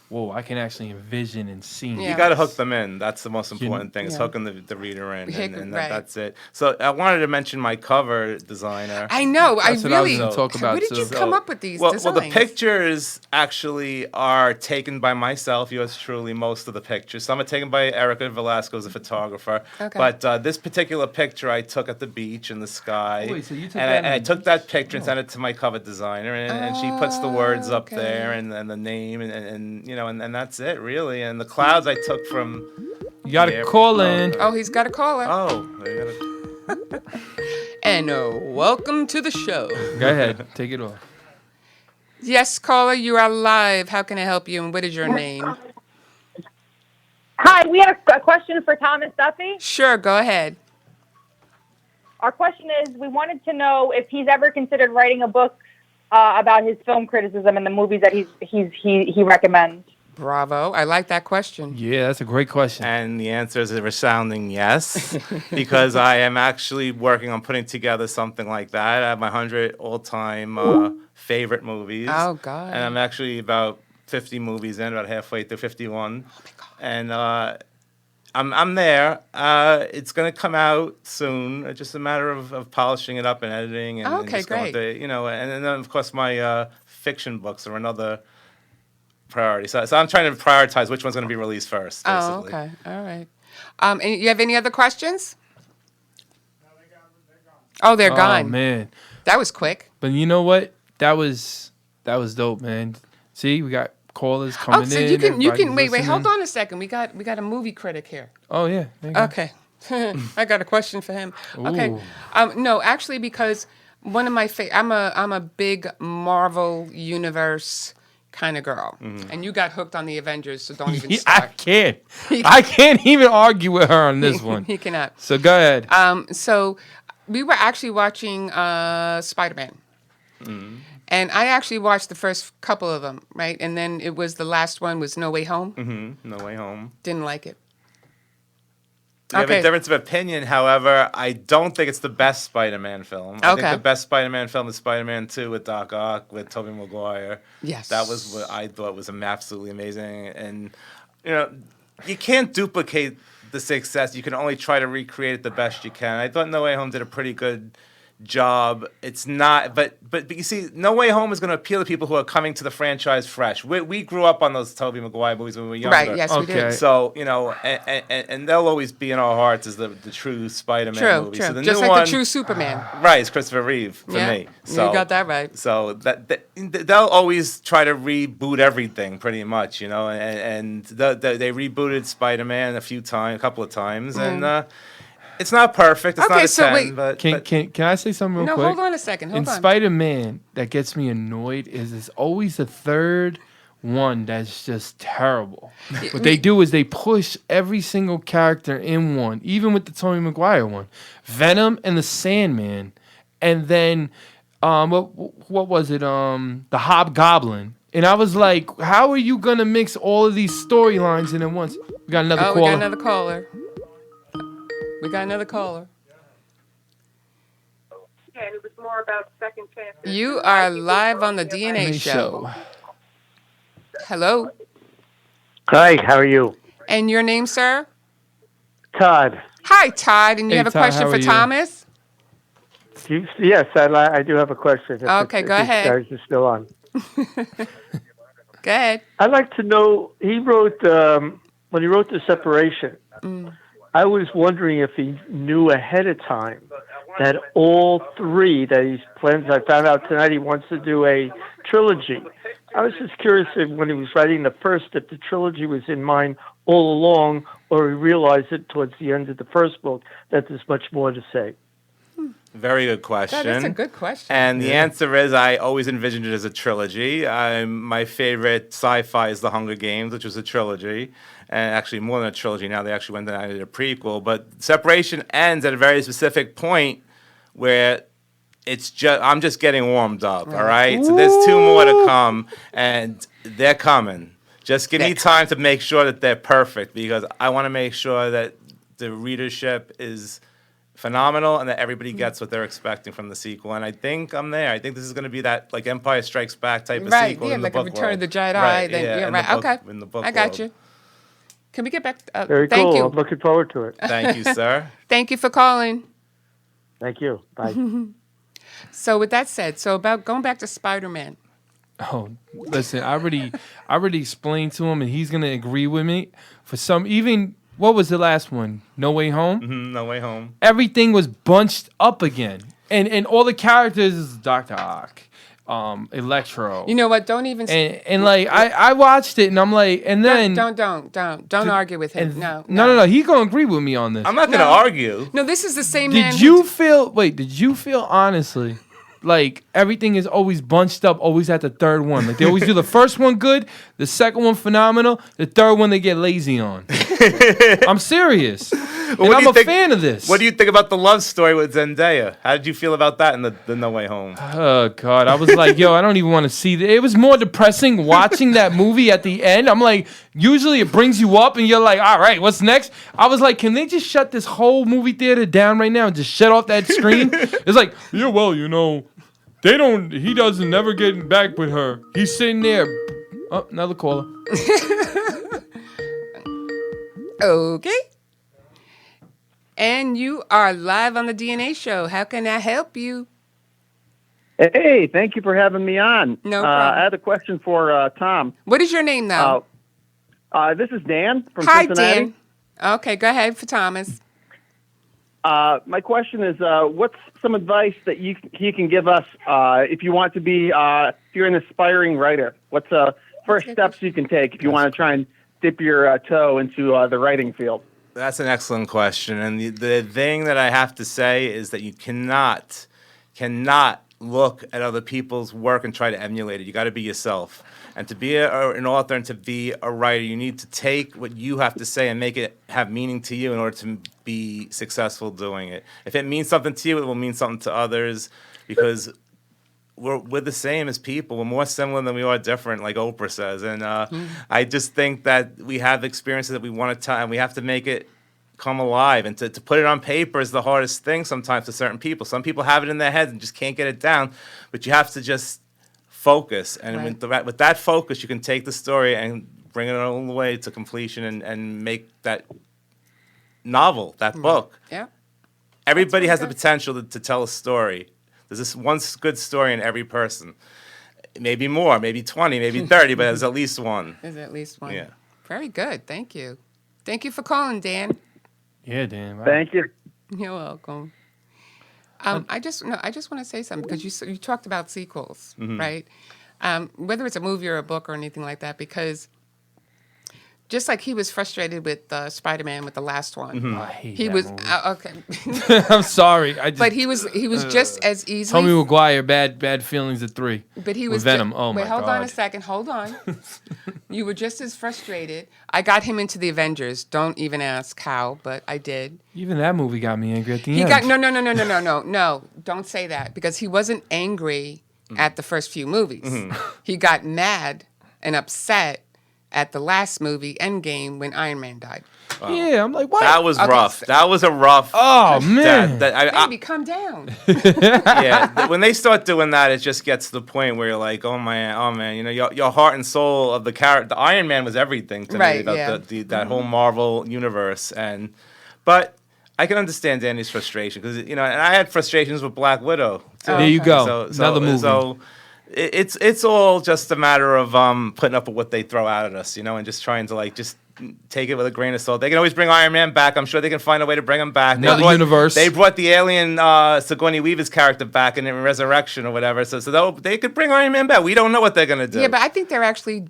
whoa, I can actually envision and see. Yeah. You got to hook them in. That's the most important thing. Is Yeah. hooking the reader in, and Right. that's it. So I wanted to mention my cover designer. I know. That's what I was gonna talk about, Where did you too. come up with these Well, designs? the pictures actually are taken by myself, yours truly, most of the pictures. Some are taken by Erica Velasco, a photographer. Okay. But this particular picture I took at the beach in the sky. Oh, wait, so you took and that I on the took that picture and sent it to my cover designer, and she puts the words up okay. there and the name, and that's it, really. And the clouds I took from... You got to Yeah. call in. Oh, he's got a caller. Oh, I gotta... And welcome to the show. Go ahead. Take it off. Yes, caller, you are live. How can I help you? And what is your name? Hi, we have a question for Thomas Duffy. Sure, go ahead. Our question is, we wanted to know if he's ever considered writing a book about his film criticism and the movies that he recommends. Bravo. I like that question. Yeah, that's a great question. And the answer is a resounding yes, because I am actually working on putting together something like that. I have my 100 all-time favorite movies. Oh, God. And I'm actually about 50 movies in, about halfway through 51. Oh, my God. And I'm there. It's going to come out soon. It's just a matter of polishing it up and editing. And, Okay, just going great. and then, of course, my fiction books are another priority. So I'm trying to prioritize which one's going to be released first, basically. Oh, okay. All right. And you have any other questions? Oh, they're gone. Oh, man. That was quick. But you know what? That was dope, man. See, we got callers coming Oh, so in. you can everybody's wait, hold listening. on a second. We got a movie critic here. Oh, yeah. There you go. Okay. I got a question for him. Okay. Ooh. No, actually, because one of my I'm a big Marvel universe kind of girl, and you got hooked on the Avengers, so don't even I start. I can't even argue with her on this one. He cannot. So go ahead. So we were actually watching Spider-Man. And I actually watched the first couple of them, right? And then it was the last one was No Way Home. No Way Home. Didn't like it. We have a difference of opinion, however. I don't think it's the best Spider-Man film. I Okay. think the best Spider-Man film is Spider-Man 2 with Doc Ock, with Tobey Maguire. Yes. That was what I thought was absolutely amazing. And, you can't duplicate the success. You can only try to recreate it the best you can. I thought No Way Home did a pretty good job. It's not, but you see, No Way Home is going to appeal to people who are coming to the franchise fresh. We grew up on those Tobey Maguire movies when we were younger. Right, yes, we Okay. did. So, and they'll always be in our hearts as the true Spider-Man True, movie. true. So the Just new like one, the true Superman. right, is Christopher Reeve for Yeah, me. So you got that right. So they'll always try to reboot everything, pretty much, and they rebooted Spider-Man a couple of times, and it's not perfect. It's Okay, not a so 10, wait. but Can I say something real No, quick? hold on a second. Hold In on. Spider-Man, that gets me annoyed is it's always the third one that's just terrible. What they do is they push every single character in one, even with the Tobey Maguire one. Venom and the Sandman, and then what was it? The Hobgoblin. And I was like, how are you gonna mix all of these storylines in at once? We got another Oh, caller. we got another caller. And it was more about second chances. You are live on the DNA show. Hello. Hi, how are you? And your name, sir? Todd. Hi, Todd. And you Hey, have a Todd, question how for are you? Thomas? Yes, I do have a question. Okay, go ahead. If you guys are still on. Go ahead. I'd like to know, he wrote, when he wrote The Separation, I was wondering if he knew ahead of time that all three that he's planned, I found out tonight he wants to do a trilogy. I was just curious if when he was writing the first, if the trilogy was in mind all along, or he realized it towards the end of the first book, that there's much more to say. Very good question. That's a good question. And the answer is I always envisioned it as a trilogy. My favorite sci-fi is The Hunger Games, which was a trilogy. And actually more than a trilogy now. They actually went and added a prequel. But Separation ends at a very specific point where I'm just getting warmed up, all right? So there's two more to come, and they're coming. Just give me time to make sure that they're perfect, because I want to make sure that the readership is phenomenal and that everybody gets what they're expecting from the sequel. And I think I'm there. I think this is going to be that like Empire Strikes Back type of Right, sequel yeah, in the like a book Return world. of the Jedi. Right, Then, yeah, in right. the book- Okay. in the book I got world. you. Can we get back? Very thank cool. you. I'm looking forward to it. Thank you, sir. Thank you for calling. Thank you. Bye. So with that said, about going back to Spider-Man. Oh, listen, I already explained to him, and he's gonna agree with me. What was the last one? No Way Home. No Way Home. Everything was bunched up again, and all the characters is Dr. Ock, Electro. You know what? Don't even. and like I watched it, and I'm like, and then Don't argue with him. and No. He's gonna agree with me on this. I'm not going to argue. No, this is the same man. Did you feel honestly like everything is always bunched up, always at the third one? Like they always do the first one good, the second one phenomenal, the third one they get lazy on. I'm serious. And I'm a fan of this. What do you think about the love story with Zendaya? How did you feel about that in the No Way Home? Oh God, I was like, yo, I don't even want to see that. It was more depressing watching that movie at the end. I'm like, usually it brings you up and you're like, all right, what's next? I was like, can they just shut this whole movie theater down right now and just shut off that screen? It's like, yeah, well, he doesn't never get back with her. He's sitting there. Oh, another caller. Okay. And you are live on the DNA show. How can I help you? Hey, thank you for having me on. No problem. I had a question for Tom. What is your name, though? This is Dan from Hi, Cincinnati. Dan. Okay, go ahead for Thomas. My question is, what's some advice that you can give us if you want to be, if you're an aspiring writer? What's first steps you can take if you want to try and dip your toe into the writing field? That's an excellent question. And the thing that I have to say is that you cannot look at other people's work and try to emulate it. You got to be yourself. And to be an author and to be a writer, you need to take what you have to say and make it have meaning to you in order to be successful doing it. If it means something to you, it will mean something to others, because we're the same as people. We're more similar than we are different, like Oprah says. And I just think that we have experiences that we want to tell, and we have to make it come alive. And to put it on paper is the hardest thing sometimes to certain people. Some people have it in their heads and just can't get it down, but you have to just focus. And with that focus, you can take the story and bring it all the way to completion and make that novel, that book. Yeah. Everybody has the potential to tell a story. There's this one good story in every person. Maybe more, maybe 20, maybe 30, but there's at least one. There's at least one. Yeah. Very good. Thank you. Thank you for calling, Dan. Yeah, Dan. Wow. Thank you. You're welcome. I just want to say something, because you talked about sequels, right? Whether it's a movie or a book or anything like that, because just like he was frustrated with Spider-Man with the last one, I hate he that was movie. okay. I'm sorry. But he was just as easily. Tommy Maguire, bad feelings at 3. But he With was Venom. Oh my wait, hold God. on a second. Hold on. You were just as frustrated. I got him into the Avengers. Don't even ask how, but I did. Even that movie got me angry at the He end. got no. Don't say that, because he wasn't angry at the first few movies. He got mad and upset at the last movie, Endgame, when Iron Man died. Yeah, I'm like, what? That was rough. That was a rough. Oh man. Baby, calm down. When they start doing that, it just gets to the point where you're like, oh man, you know, your heart and soul of the character. The Iron Man was everything to Right, me about that whole Marvel universe, but I can understand Danny's frustration because and I had frustrations with Black Widow. Too. There you go. Another movie. So it's all just a matter of putting up with what they throw out at us, and just trying to just take it with a grain of salt. They can always bring Iron Man back. I'm sure they can find a way to bring him back. Another universe. They brought the alien Sigourney Weaver's character back in Resurrection or whatever. So they could bring Iron Man back. We don't know what they're gonna do. Yeah, but I think they're actually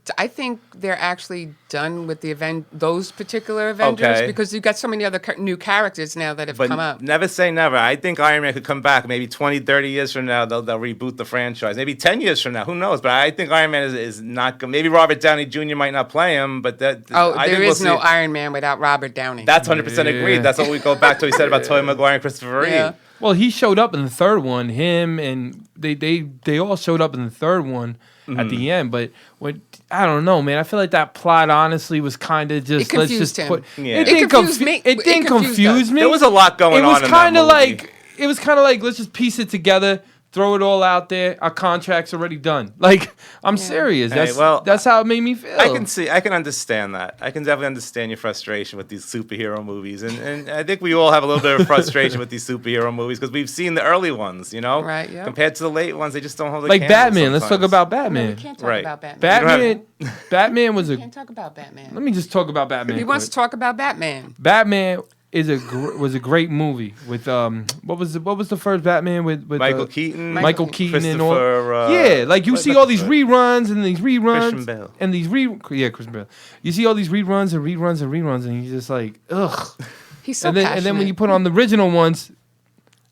done with those particular Avengers because you've got so many other new characters now that have come up. Never say never. I think Iron Man could come back maybe 20, 30 years from now. They'll reboot the franchise. Maybe 10 years from now. Who knows? But I think Iron Man is not good. Maybe Robert Downey Jr. might not play him, but there is no Iron Man without Robert Downey. That's 100% agreed. That's what we go back to. He said about Tobey Maguire and Christopher Reeve. Yeah. Well, he showed up in the third one. Him and they all showed up in the third one at the end. But I don't know, man. I feel like that plot honestly was kind of just it confused him. It didn't confuse me. It didn't confuse me. There was a lot going on. It was kind of like let's just piece it together. Throw it all out there. Our contract's already done. Like, I'm serious. That's how it made me feel. I can understand that. I can definitely understand your frustration with these superhero movies. And I think we all have a little bit of frustration with these superhero movies because we've seen the early ones, Right, yeah. Compared to the late ones, they just don't hold the like candle Batman. sometimes. Let's talk about Batman. No, we can't talk about Batman. Batman was We can't talk about Batman. Let me just talk about Batman. He wants to talk about Batman. Batman was a great movie with what was the first Batman with Michael Keaton, and all like you see all these reruns and these reruns Christian Bale. and these Christian Bale. You see all these reruns and you're just like ugh. He's so and then when you put on the original ones,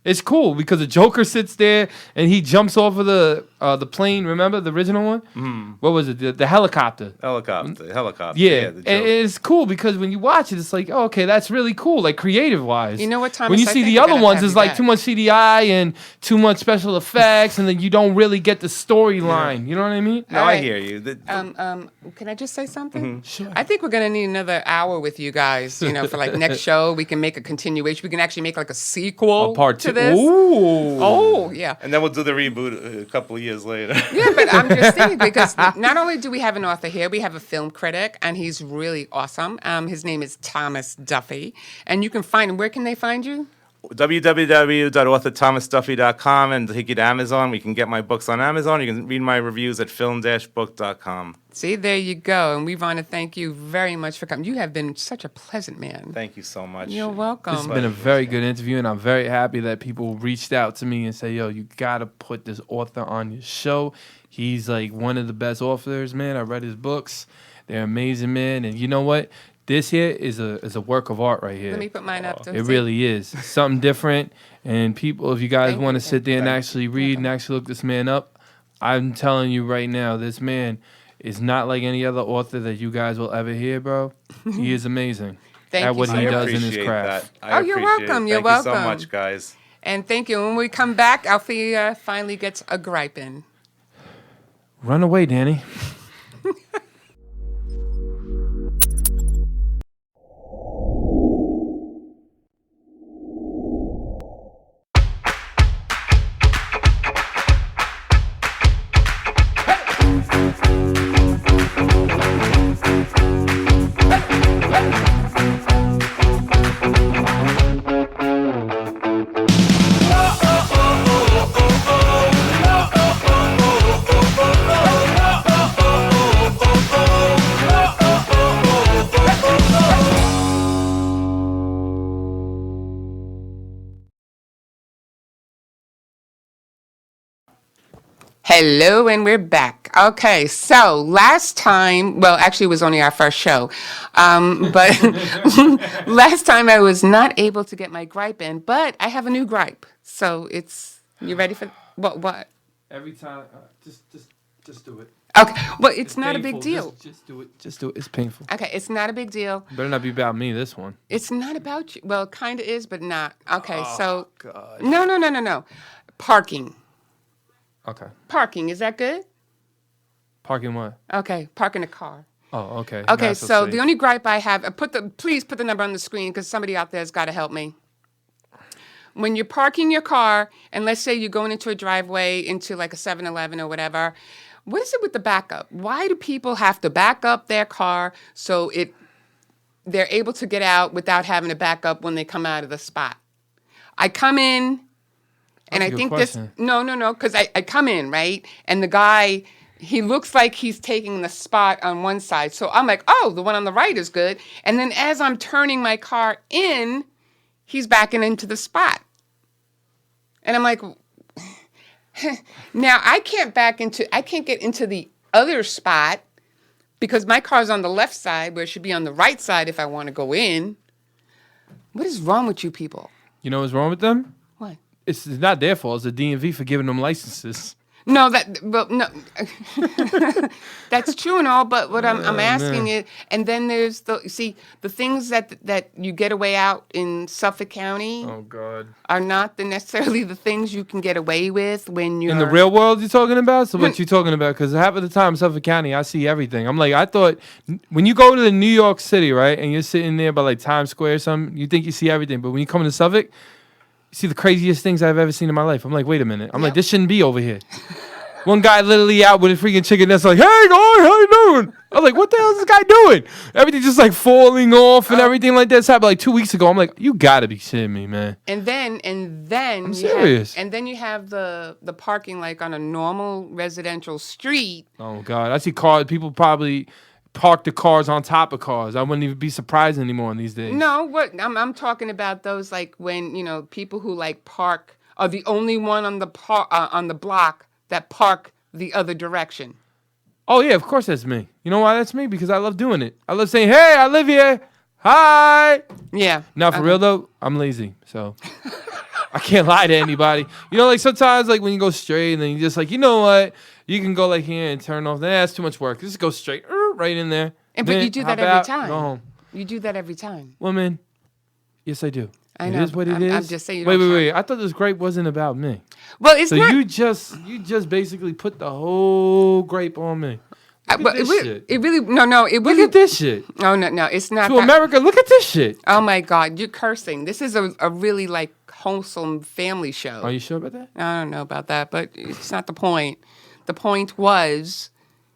it's cool because the Joker sits there and he jumps off of the plane. Remember the original one? Mm. What was it? The helicopter. Helicopter. Yeah, and it's cool because when you watch it, it's like, oh, okay, that's really cool, like creative wise. You know what, Thomas? When you see the other ones, it's like too much CGI and too much special effects, and then you don't really get the storyline. Yeah. You know what I mean? No, I hear you. Can I just say something? Mm-hmm. Sure. I think we're gonna need another hour with you guys. For like next show, we can make a continuation. We can actually make like a sequel, part two. To this. Ooh. Oh, yeah. And then we'll do the reboot a couple of years later. Yeah, but I'm just thinking because not only do we have an author here, we have a film critic, and he's really awesome. His name is Thomas Duffy, and you can find him. Where can they find you? www.authorthomasduffy.com and take you to Amazon. We can get my books on Amazon. You can read my reviews at film-book.com. See, there you go. And we want to thank you very much for coming. You have been such a pleasant man. Thank you so much. You're welcome. This has been a very good interview, and I'm very happy that people reached out to me and say, yo, you got to put this author on your show. He's like one of the best authors, man. I read his books. They're amazing, man. And you know what? This here is a work of art right here. Let me put mine up. It really is. Something different. And people, if you guys want to sit there and actually read and actually look this man up, I'm telling you right now, this man is not like any other author that you guys will ever hear, bro. He is amazing at what he does in his craft. You're welcome. You're welcome. Thank you so much, guys. And thank you. When we come back, Alfie finally gets a gripe in. Run away, Danny. Hello, and we're back. Okay, so last time, well, actually it was only our first show, but last time I was not able to get my gripe in, but I have a new gripe. So you ready for, what? Every time, just do it. Okay, well, it's not painful. A big deal. Just do it. It's painful. Okay, it's not a big deal. Better not be about me, this one. It's not about you. Well, kind of is, but not. Okay, so. God. No. Parking. Okay. Parking, is that good? Parking what? Okay, parking a car. Oh, okay. Okay, Not so safe. the only gripe I have, please put the number on the screen because somebody out there has got to help me. When you're parking your car, and let's say you're going into a driveway into like a 7-Eleven or whatever, what is it with the backup? Why do people have to back up their car so they're able to get out without having to back up when they come out of the spot? I come in, and That's a I good think question. no, because I come in, right? And the guy, he looks like he's taking the spot on one side. So I'm like, oh, the one on the right is good. And then as I'm turning my car in, he's backing into the spot. And I'm like, now I can't get into the other spot because my car's on the left side where it should be on the right side if I want to go in. What is wrong with you people? You know what's wrong with them? What? It's not their fault. It's the DMV for giving them licenses. No, that's true and all. But what I'm asking is, and then there's the things that you get away out in Suffolk County Oh God. are not necessarily the things you can get away with when you're In the real world, you're talking about? So what you talking about? Because half of the time, Suffolk County, I see everything. I'm like, I thought when you go to the New York City, right, and you're sitting there by like Times Square or something, you think you see everything. But when you come to Suffolk, you see the craziest things I've ever seen in my life. I'm like, wait a minute. I'm like, this shouldn't be over here. One guy literally out with a freaking chicken that's like, hey, guy, how you doing? I'm like, what the hell is this guy doing? Everything just like falling off and everything like that. This happened like 2 weeks ago. I'm like, you gotta be shitting me, man. And then I'm serious. and then you have the parking like on a normal residential street. Oh God, I see people probably park the cars on top of cars. I wouldn't even be surprised anymore in these days. No, what I'm talking about those like when people who like park are the only one on the block that park the other direction. Oh yeah, of course that's me. You know why that's me? Because I love doing it. I love saying, hey, I live here. Hi. Yeah. Now for real though, I'm lazy, so I can't lie to anybody. You know, like sometimes like when you go straight and then you just like, you know what? You can go like here and turn off. That's too much work. Just go straight right in there. But Then you do that hop every out, time. Go home. You do that every time. Woman, yes I do. I know. It is what it is. I'm just saying. Wait. I thought this grape wasn't about me. Well, it's So not. you just basically put the whole grape on me. Look at this shit. It really no. It Look really. at this shit. No, it's not. To that. America, look at this shit. Oh my God, you're cursing. This is a really like wholesome family show. Are you sure about that? I don't know about that, but it's not the point. The point was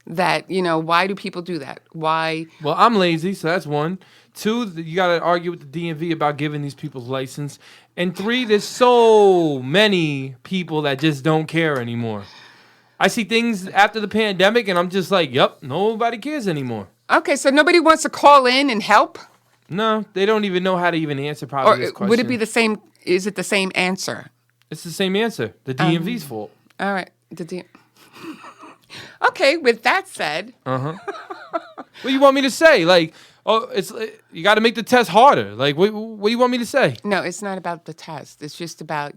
that, why do people do that? Why? Well, I'm lazy, so that's one. Two, you got to argue with the DMV about giving these people's license. And three, there's so many people that just don't care anymore. I see things after the pandemic, and I'm just like, yep, nobody cares anymore. Okay, so nobody wants to call in and help? No, they don't even know how to even answer probably this Or question. would it be the same? Is it the same answer? It's the same answer. The DMV's fault. All right. Okay, with that said. What do you want me to say? Like, you got to make the test harder. Like, what do you want me to say? No, it's not about the test. It's just about,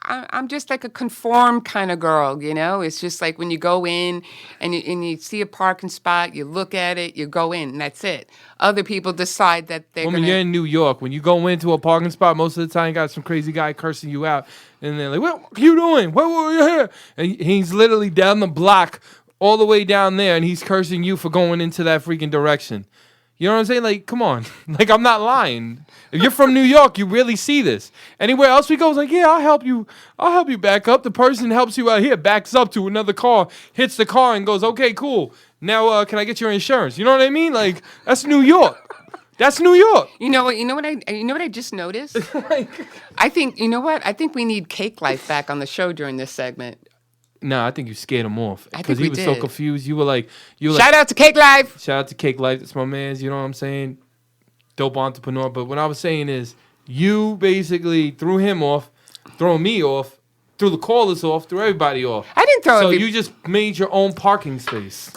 I'm just like a conform kind of girl, It's just like when you go in and you see a parking spot, you look at it, you go in, and that's it. Other people decide that they're Woman, you're in New York. When you go into a parking spot, most of the time you got some crazy guy cursing you out. And they're like, what are you doing? What were you here? And he's literally down the block all the way down there, and he's cursing you for going into that freaking direction. You know what I'm saying? Like, come on. Like, I'm not lying. If you're from New York, you really see this. Anywhere else we go, it's like, yeah, I'll help you. I'll help you back up. The person helps you out here, backs up to another car, hits the car, and goes, okay, cool. Now, can I get your insurance? You know what I mean? Like, that's New York. That's New York. You know what I just noticed? I think, you know what? I think we need Cake Life back on the show during this segment. No, I think you scared him off. I think Because he we was so did. confused. You were like, Shout out to Cake Life. Shout out to Cake Life. That's my man's, you know what I'm saying? Dope entrepreneur. But what I was saying is, you basically threw him off, threw me off, threw the callers off, threw everybody off. I didn't throw So you just made your own parking space.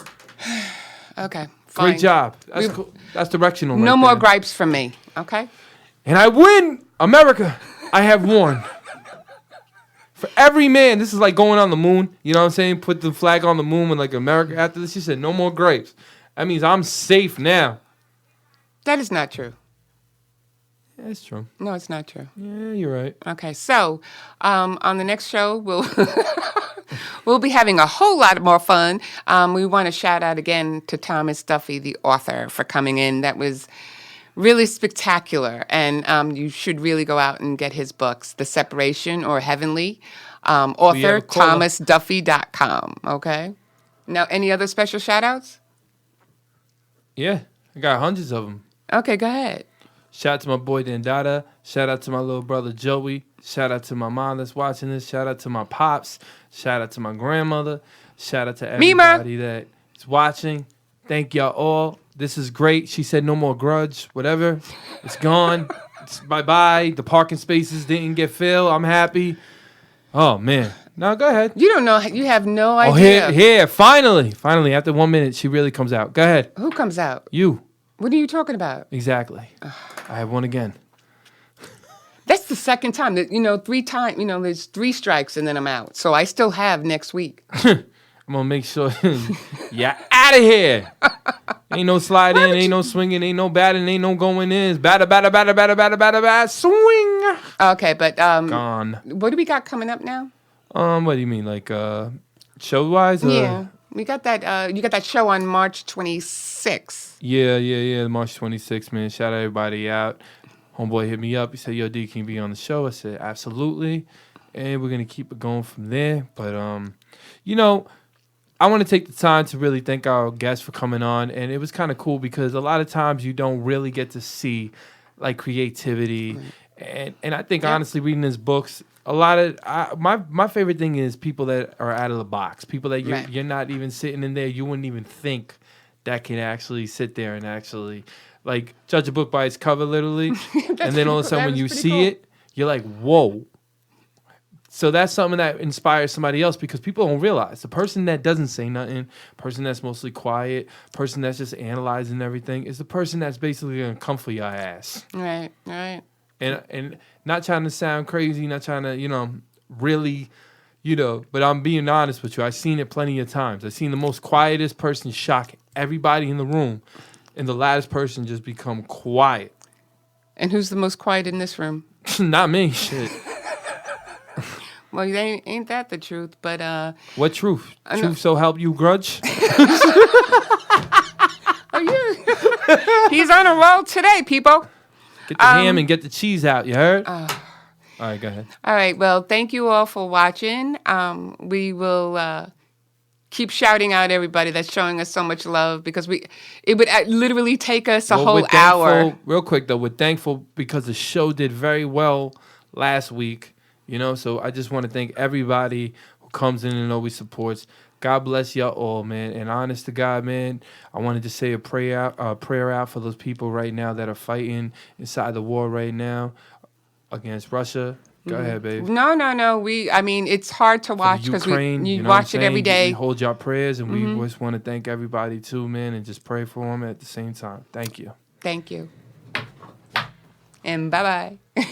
Okay, fine. Great job. That's cool. That's directional. No right more there. gripes from me, okay? And I win, America. I have won. For every man, this is like going on the moon. You know what I'm saying? Put the flag on the moon with like America. After this, she said, no more grapes. That means I'm safe now. That is not true. Yeah, it's true. No, it's not true. Yeah, you're right. Okay, so on the next show, we'll we'll be having a whole lot more fun. We want to shout out again to Thomas Duffy, the author, for coming in. That was really spectacular, and you should really go out and get his books, The Separation or Heavenly. Author, thomasduffy.com, okay? Now, any other special shout-outs? Yeah, I got hundreds of them. Okay, go ahead. Shout out to my boy Dandada. Shout out to my little brother Joey. Shout out to my mom that's watching this. Shout out to my pops. Shout out to my grandmother. Shout out to everybody that is watching. Thank y'all all. This is great. She said no more grudge. Whatever. It's gone. It's bye-bye. The parking spaces didn't get filled. I'm happy. Oh, man. No, go ahead. You don't know. You have no Oh, idea. here. Finally. After 1 minute, she really comes out. Go ahead. Who comes out? You. What are you talking about? Exactly. I have one again. That's the second time. That 3 times. There's 3 strikes and then I'm out. So I still have next week. I'm going to make sure you're out of here. Ain't no sliding, ain't no swinging, ain't no batting, ain't no going in. It's batter, swing. Okay, but Gone. what do we got coming up now? What do you mean, like show-wise? Yeah, we got that. You got that show on March 26th. Yeah. March 26th, man. Shout everybody out. Homeboy hit me up. He said, "Yo, D, can you be on the show?" I said, "Absolutely." And we're gonna keep it going from there. But I want to take the time to really thank our guests for coming on, and it was kind of cool because a lot of times you don't really get to see like creativity, and I think honestly reading his books, a lot of my favorite thing is people that are out of the box, people that you're not even sitting in there, you wouldn't even think that can actually sit there and actually like judge a book by its cover, literally, and then all of a sudden when you see it, you're like, whoa. So that's something that inspires somebody else because people don't realize the person that doesn't say nothing, person that's mostly quiet, person that's just analyzing everything is the person that's basically gonna come for your ass. Right. And not trying to sound crazy, not trying to, really, but I'm being honest with you. I've seen it plenty of times. I've seen the most quietest person shock everybody in the room and the loudest person just become quiet. And who's the most quiet in this room? Not me, shit. Well, ain't that the truth? But what truth? Truth so help you grudge? He's on a roll today, people. Get the ham and get the cheese out. You heard? All right, go ahead. All right. Well, thank you all for watching. We will keep shouting out everybody that's showing us so much love because it would literally take us a whole hour. Real quick though, we're thankful because the show did very well last week. So I just want to thank everybody who comes in and always supports. God bless y'all all, man. And honest to God, man, I wanted to say a prayer out for those people right now that are fighting inside the war right now against Russia. Go ahead, babe. No. It's hard to watch because you watch it every day. We hold y'all prayers, and we just want to thank everybody too, man, and just pray for them at the same time. Thank you. Thank you. And bye-bye.